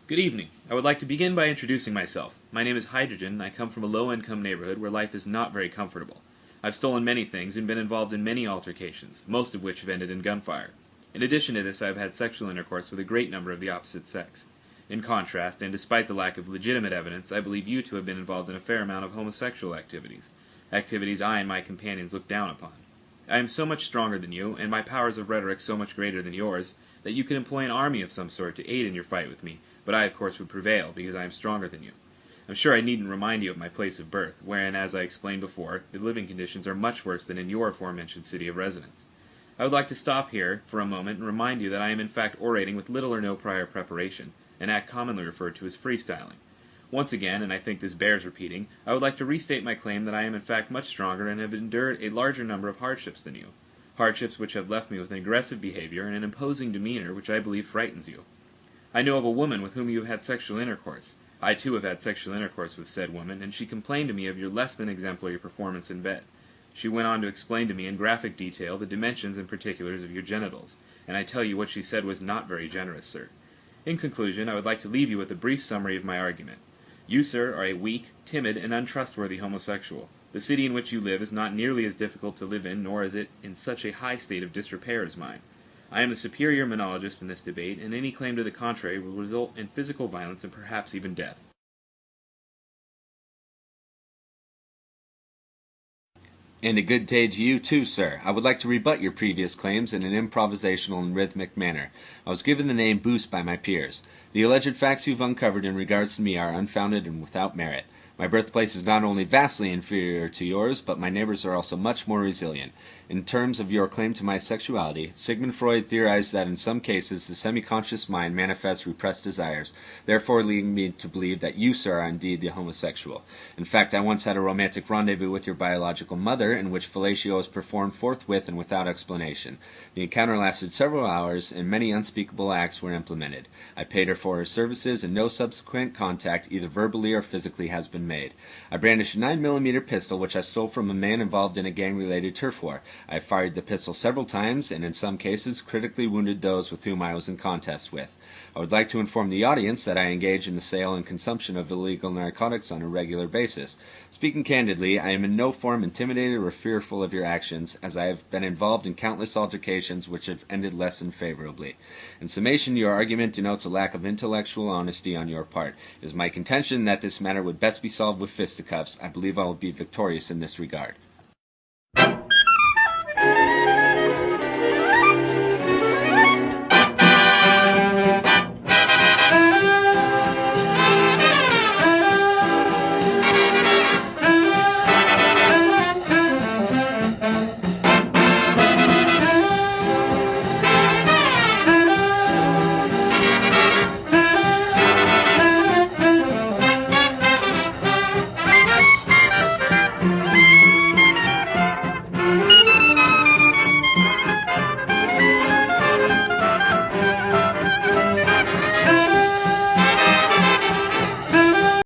Good evening. I would like to begin by introducing myself. My name is Hydrogen, and I come from a low-income neighborhood where life is not very comfortable. I've stolen many things and been involved in many altercations, most of which have ended in gunfire. In addition to this, I have had sexual intercourse with a great number of the opposite sex. In contrast, and despite the lack of legitimate evidence, I believe you two have been involved in a fair amount of homosexual activities I and my companions look down upon. I am so much stronger than you, and my powers of rhetoric so much greater than yours, that you could employ an army of some sort to aid in your fight with me, but I of course would prevail, because I am stronger than you. I'm sure I needn't remind you of my place of birth, wherein, as I explained before, the living conditions are much worse than in your aforementioned city of residence. I would like to stop here for a moment and remind you that I am in fact orating with little or no prior preparation, an act commonly referred to as freestyling. Once again, and I think this bears repeating, I would like to restate my claim that I am in fact much stronger and have endured a larger number of hardships than you. Hardships which have left me with an aggressive behavior and an imposing demeanor which I believe frightens you. I know of a woman with whom you have had sexual intercourse. I too have had sexual intercourse with said woman, and she complained to me of your less than exemplary performance in bed. She went on to explain to me in graphic detail the dimensions and particulars of your genitals, and I tell you what she said was not very generous, sir. In conclusion, I would like to leave you with a brief summary of my argument. You, sir, are a weak, timid, and untrustworthy homosexual. The city in which you live is not nearly as difficult to live in, nor is it in such a high state of disrepair as mine. I am the superior monologist in this debate, and any claim to the contrary will result in physical violence and perhaps even death. And a good day to you too, sir. I would like to rebut your previous claims in an improvisational and rhythmic manner. I was given the name Boost by my peers. The alleged facts you've uncovered in regards to me are unfounded and without merit. My birthplace is not only vastly inferior to yours, but my neighbors are also much more resilient. In terms of your claim to my sexuality, Sigmund Freud theorized that in some cases the semi-conscious mind manifests repressed desires, therefore leading me to believe that you, sir, are indeed the homosexual. In fact, I once had a romantic rendezvous with your biological mother, in which fellatio was performed forthwith and without explanation. The encounter lasted several hours, and many unspeakable acts were implemented. I paid her for her services, and no subsequent contact, either verbally or physically, has been made. I brandish a 9mm pistol which I stole from a man involved in a gang-related turf war. I fired the pistol several times, and in some cases critically wounded those with whom I was in contest with. I would like to inform the audience that I engage in the sale and consumption of illegal narcotics on a regular basis. Speaking candidly, I am in no form intimidated or fearful of your actions, as I have been involved in countless altercations which have ended less than favorably. In summation, your argument denotes a lack of intellectual honesty on your part. It is my contention that this matter would best be solved with fisticuffs. I believe I will be victorious in this regard.